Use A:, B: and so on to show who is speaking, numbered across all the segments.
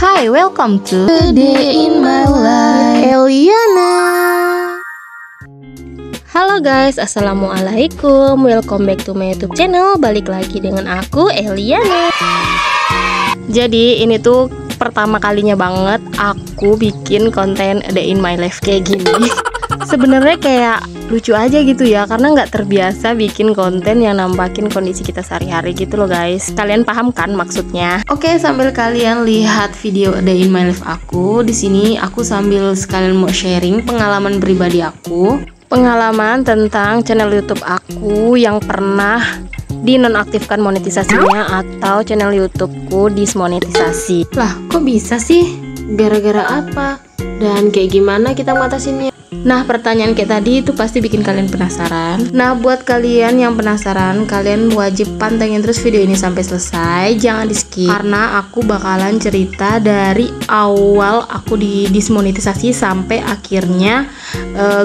A: Hi, welcome to A Day in My Life, Eliana. Halo guys, assalamualaikum. Welcome back to my YouTube channel. Balik lagi dengan aku, Eliana. Jadi ini tuh pertama kalinya banget aku bikin konten A Day in My Life kayak gini. Sebenarnya kayak lucu aja gitu ya, karena nggak terbiasa bikin konten yang nampakin kondisi kita sehari-hari gitu loh guys. Kalian paham kan maksudnya? Oke, sambil kalian lihat video A Day in My Life aku, di sini aku sambil sekalian mau sharing pengalaman pribadi aku, pengalaman tentang channel YouTube aku yang pernah dinonaktifkan monetisasinya atau channel YouTubeku dismonetisasi. Lah, kok bisa sih? Gara-gara apa? Dan kayak gimana kita ngatasinnya? Nah, pertanyaan kayak tadi itu pasti bikin kalian penasaran. Nah, buat kalian yang penasaran, kalian wajib pantengin terus video ini sampai selesai, jangan di skip, karena aku bakalan cerita dari awal aku dismonetisasi sampai akhirnya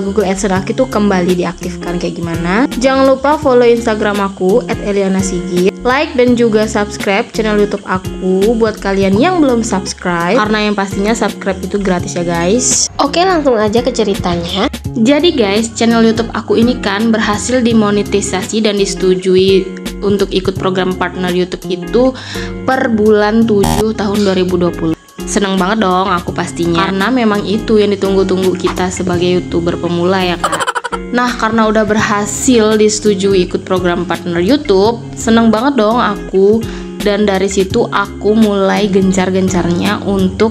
A: Google Adsense aku itu kembali diaktifkan kayak gimana. Jangan lupa follow Instagram aku @elianasigit, like dan juga subscribe channel YouTube aku buat kalian yang belum subscribe, karena yang pastinya subscribe itu gratis ya guys. Oke, langsung aja ke ceritanya. Jadi guys, channel YouTube aku ini kan berhasil dimonetisasi dan disetujui untuk ikut program partner YouTube itu per bulan 7 tahun 2020. Seneng banget dong aku pastinya, karena memang itu yang ditunggu-tunggu kita sebagai YouTuber pemula ya kan. Nah, karena udah berhasil disetujui ikut program partner YouTube, seneng banget dong aku. Dan dari situ aku mulai gencar-gencarnya untuk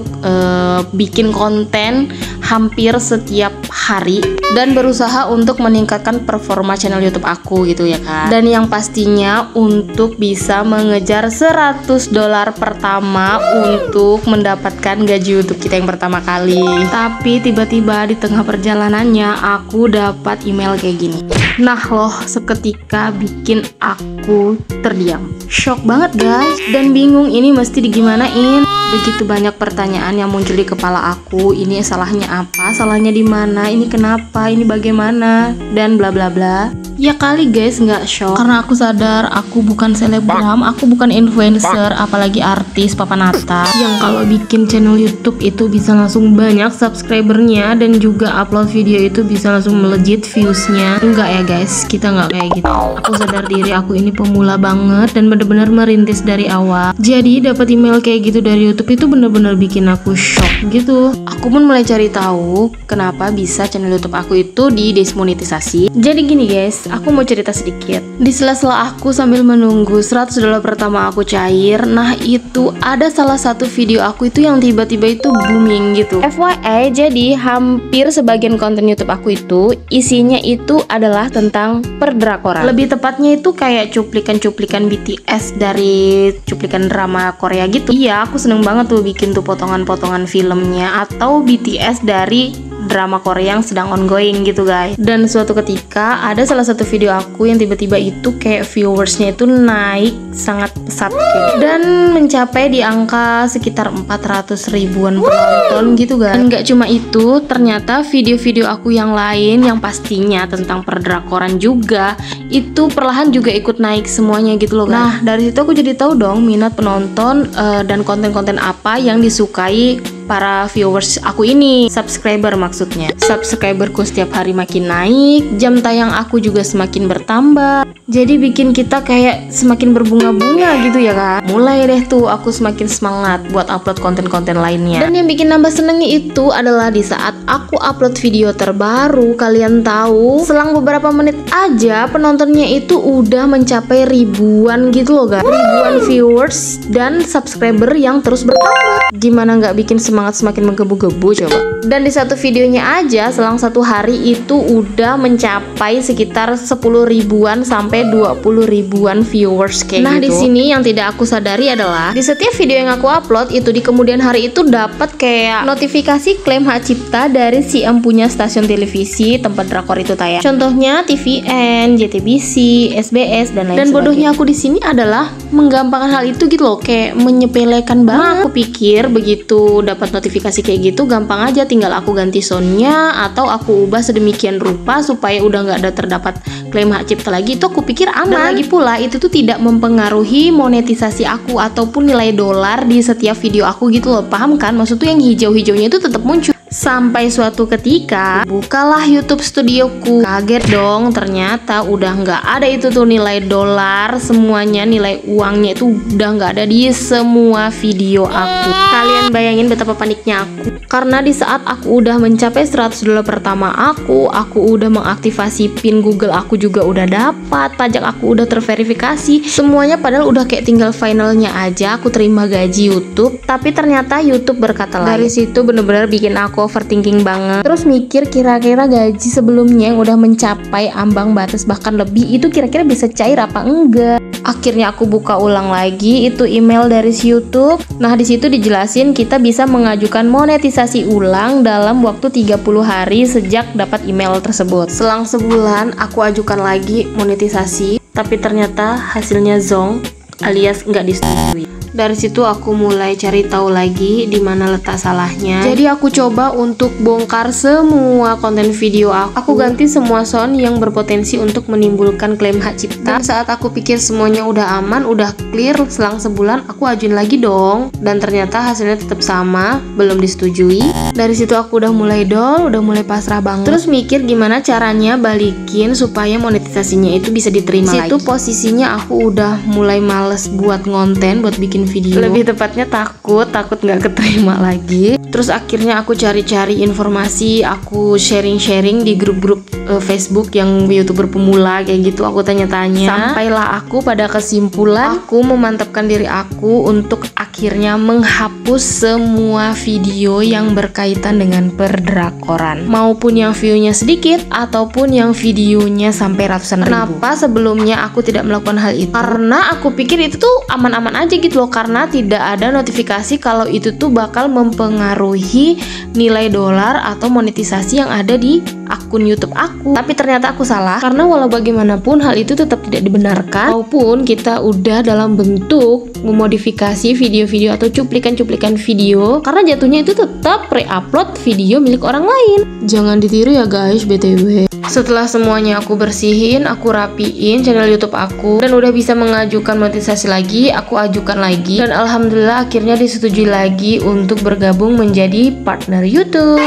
A: bikin konten hampir setiap hari dan berusaha untuk meningkatkan performa channel YouTube aku gitu ya kan. Dan yang pastinya untuk bisa mengejar $100 pertama untuk mendapatkan gaji YouTube kita yang pertama kali. Tapi tiba-tiba di tengah perjalanannya aku dapat email kayak gini. Nah loh, seketika bikin aku terdiam, shock banget guys, dan bingung ini mesti digimanain. Begitu banyak pertanyaan yang muncul di kepala aku. Ini salahnya apa? Salahnya di mana? Ini kenapa? Ini bagaimana? Dan bla bla bla. Ya kali guys nggak shock, karena aku sadar aku bukan selebgram, aku bukan influencer, apalagi artis papanata yang kalau bikin channel YouTube itu bisa langsung banyak subscribernya dan juga upload video itu bisa langsung melejit viewsnya. Enggak ya guys, kita nggak kayak gitu. Aku sadar diri aku ini pemula banget dan bener-bener merintis dari awal. Jadi dapat email kayak gitu dari YouTube itu bener-bener bikin aku shock gitu. Aku pun mulai cari tahu kenapa bisa channel YouTube aku itu dismonetisasi. Jadi gini guys, aku mau cerita sedikit. Di sela-sela aku sambil menunggu $100 pertama aku cair, nah itu ada salah satu video aku itu yang tiba-tiba itu booming gitu. FYI, jadi hampir sebagian konten YouTube aku itu isinya itu adalah tentang perdrakoran. Lebih tepatnya itu kayak cuplikan-cuplikan BTS dari cuplikan drama Korea gitu. Iya, aku seneng banget tuh bikin tuh potongan-potongan filmnya atau BTS dari drama Korea yang sedang ongoing gitu guys. Dan suatu ketika ada salah satu video aku yang tiba-tiba itu kayak viewersnya itu naik sangat pesat gitu, dan mencapai di angka sekitar 400 ribuan penonton gitu guys. Dan gak cuma itu, ternyata video-video aku yang lain yang pastinya tentang perdrakoran juga itu perlahan juga ikut naik semuanya gitu loh guys. Nah dari situ aku jadi tahu dong minat penonton dan konten-konten apa yang disukai para viewers aku ini, subscriber maksudnya. Subscriberku setiap hari makin naik, jam tayang aku juga semakin bertambah. Jadi bikin kita kayak semakin berbunga-bunga gitu ya kan. Mulai deh tuh aku semakin semangat buat upload konten-konten lainnya. Dan yang bikin nambah senengnya itu adalah di saat aku upload video terbaru, kalian tahu, selang beberapa menit aja penontonnya itu udah mencapai ribuan gitu loh guys. Ribuan viewers dan subscriber yang terus bertambah. Gimana nggak bikin semangat semakin menggebu-gebu coba. Dan di satu videonya aja selang satu hari itu udah mencapai sekitar 10 ribuan sampai 20 ribuan viewers kayak gitu. Nah di sini yang tidak aku sadari adalah di setiap video yang aku upload itu di kemudian hari itu dapat kayak notifikasi klaim hak cipta dari si empunya stasiun televisi tempat drakor itu tayang. Contohnya TVN, JTBC, SBS dan lain sebagainya. Dan bodohnya aku di sini adalah menggampangkan hal itu gitu loh, kayak menyepelekan banget. Nah, aku pikir begitu dapat notifikasi kayak gitu gampang aja, tinggal aku ganti soundnya atau aku ubah sedemikian rupa supaya udah nggak ada terdapat klaim hak cipta lagi, itu aku pikir aman. Dan lagi pula itu tuh tidak mempengaruhi monetisasi aku ataupun nilai dolar di setiap video aku gitu loh, paham kan? Maksudnya yang hijau-hijaunya itu tetap muncul. Sampai suatu ketika bukalah YouTube studioku, kaget dong, ternyata udah nggak ada itu tuh nilai dolar, semuanya nilai uangnya itu udah nggak ada di semua video aku. Kalian bayangin betapa paniknya aku, karena di saat aku udah mencapai 100 dolar pertama aku udah mengaktifasi PIN Google aku juga udah dapat, pajak aku udah terverifikasi, semuanya padahal udah kayak tinggal finalnya aja aku terima gaji YouTube. Tapi ternyata YouTube berkata lain. Dari situ bener-bener bikin aku overthinking banget, terus mikir kira-kira gaji sebelumnya yang udah mencapai ambang batas bahkan lebih itu kira-kira bisa cair apa enggak. Akhirnya aku buka ulang lagi itu email dari si YouTube. Nah, di situ dijelasin kita bisa mengajukan monetisasi ulang dalam waktu 30 hari sejak dapat email tersebut. Selang sebulan aku ajukan lagi monetisasi, tapi ternyata hasilnya zonk alias nggak disetujui. Dari situ aku mulai cari tahu lagi di mana letak salahnya. Jadi aku coba untuk bongkar semua konten video aku. Aku ganti semua sound yang berpotensi untuk menimbulkan klaim hak cipta. Dan saat aku pikir semuanya udah aman, udah clear, selang sebulan aku ajuin lagi dong. Dan ternyata hasilnya tetap sama, belum disetujui. Dari situ aku udah mulai down, udah mulai pasrah banget. Terus mikir gimana caranya balikin supaya monetisasinya itu bisa diterima lagi. Situ posisinya aku udah mulai males buat ngonten, buat bikin video, lebih tepatnya takut nggak keterima lagi. Terus akhirnya aku cari-cari informasi, aku sharing-sharing di grup-grup Facebook yang YouTuber pemula kayak gitu, aku tanya-tanya. Sampailah aku pada kesimpulan aku memantapkan diri aku untuk akhirnya menghapus semua video yang berkaitan dengan perdrakoran, maupun yang view-nya sedikit ataupun yang videonya sampai ratusan ribu. Kenapa sebelumnya aku tidak melakukan hal itu? Karena aku pikir itu tuh aman-aman aja gitu loh, karena tidak ada notifikasi kalau itu tuh bakal mempengaruhi nilai dolar atau monetisasi yang ada di akun YouTube aku. Tapi ternyata aku salah, karena walau bagaimanapun hal itu tetap tidak dibenarkan walaupun kita udah dalam bentuk memodifikasi video-video atau cuplikan-cuplikan video, karena jatuhnya itu tetap pre-upload video milik orang lain. Jangan ditiru ya guys, BTW. Setelah semuanya aku bersihin, aku rapiin channel YouTube aku dan udah bisa mengajukan monetisasi lagi, aku ajukan lagi dan alhamdulillah akhirnya disetujui lagi untuk bergabung menjadi partner YouTube.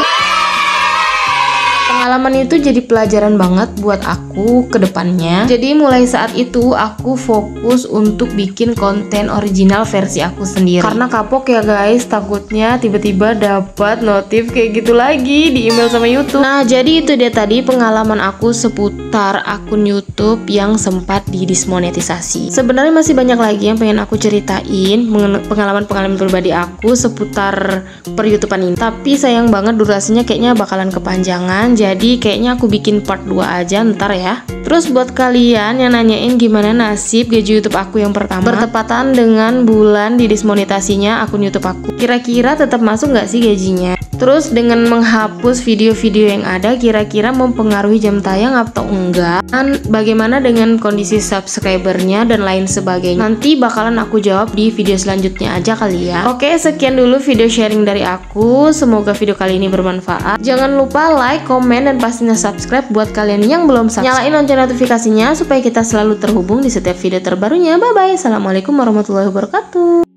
A: Pengalaman itu jadi pelajaran banget buat aku ke depannya. Jadi mulai saat itu aku fokus untuk bikin konten original versi aku sendiri. Karena kapok ya guys, takutnya tiba-tiba dapat notif kayak gitu lagi di email sama YouTube. Nah, jadi itu dia tadi pengalaman aku seputar akun YouTube yang sempat didismonetisasi. Sebenarnya masih banyak lagi yang pengen aku ceritain, pengalaman-pengalaman pribadi aku seputar per YouTubean ini. Tapi sayang banget durasinya kayaknya bakalan kepanjangan. Jadi kayaknya aku bikin part 2 aja ntar ya. Terus buat kalian yang nanyain gimana nasib gaji YouTube aku yang pertama bertepatan dengan bulan didismonetasinya akun YouTube aku, kira-kira tetap masuk nggak sih gajinya? Terus dengan menghapus video-video yang ada kira-kira mempengaruhi jam tayang atau enggak? Dan bagaimana dengan kondisi subscribernya dan lain sebagainya? Nanti bakalan aku jawab di video selanjutnya aja kali ya. Oke, sekian dulu video sharing dari aku. Semoga video kali ini bermanfaat. Jangan lupa like, komen, dan pastinya subscribe buat kalian yang belum subscribe. Nyalain lonceng notifikasinya supaya kita selalu terhubung di setiap video terbarunya. Bye bye. Assalamualaikum warahmatullahi wabarakatuh.